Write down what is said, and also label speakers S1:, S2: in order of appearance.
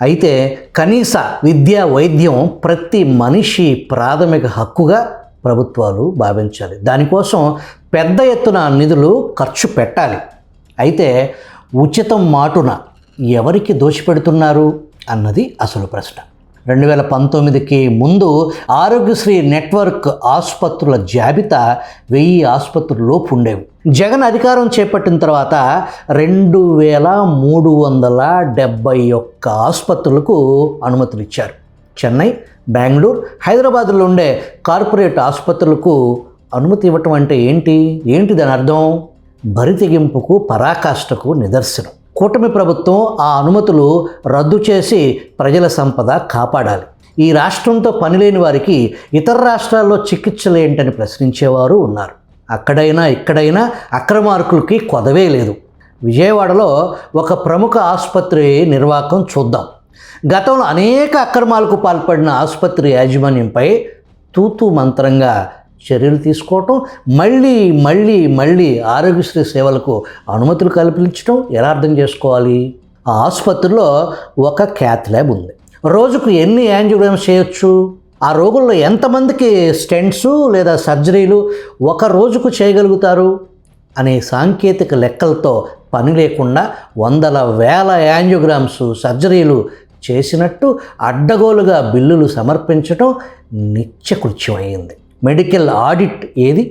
S1: అయితే కనీస విద్య వైద్యం ప్రతి మనిషి ప్రాథమిక హక్కుగా ప్రభుత్వాలు భావించాలి. దానికోసం పెద్ద ఎత్తున నిధులు ఖర్చు పెట్టాలి. అయితే ఉచితం మాటున ఎవరికి దోచిపెడుతున్నారు అన్నది అసలు ప్రశ్న. 2019కి ముందు ఆరోగ్యశ్రీ నెట్వర్క్ ఆసుపత్రుల జాబితా 1000 ఆసుపత్రుల్లోపు ఉండేవి. జగన్ అధికారం చేపట్టిన తర్వాత 2371 ఆసుపత్రులకు అనుమతులు ఇచ్చారు. చెన్నై, బెంగళూరు, హైదరాబాద్లో ఉండే కార్పొరేట్ ఆసుపత్రులకు అనుమతి ఇవ్వటం అంటే ఏంటి దాని అర్థం? బరితెగింపుకు, పరాకాష్ఠకు నిదర్శనం. కూటమి ప్రభుత్వం ఆ అనుమతులు రద్దు చేసి ప్రజల సంపద కాపాడాలి. ఈ రాష్ట్రంతో పనిలేని వారికి ఇతర రాష్ట్రాల్లో చికిత్సలు ఏంటని ప్రశ్నించేవారు ఉన్నారు. అక్కడైనా ఇక్కడైనా అక్రమార్కులకి కొదవే లేదు. విజయవాడలో ఒక ప్రముఖ ఆసుపత్రి నిర్వాకం చూద్దాం. గతంలో అనేక అక్రమాలకు పాల్పడిన ఆసుపత్రి యాజమాన్యంపై తూతూ మంత్రంగా చర్యలు తీసుకోవటం, మళ్ళీ ఆరోగ్యశ్రీ సేవలకు అనుమతులు కల్పించడం ఎలా అర్థం చేసుకోవాలి? ఆ ఆసుపత్రిలో ఒక క్యాత్ ల్యాబ్ ఉంది. రోజుకు ఎన్ని యాంజియోగ్రామ్స్ చేయొచ్చు? ఆ రోగుల్లో ఎంతమందికి స్టెంట్స్ లేదా సర్జరీలు ఒక రోజుకు చేయగలుగుతారు అనే సాంకేతిక లెక్కలతో పని లేకుండా వందల వేల యాంజియోగ్రామ్స్, సర్జరీలు చేసినట్టు అడ్డగోలుగా బిల్లులు సమర్పించడం నిత్యకృత్యమైంది. మెడికల్ ఆడిట్ ఏది?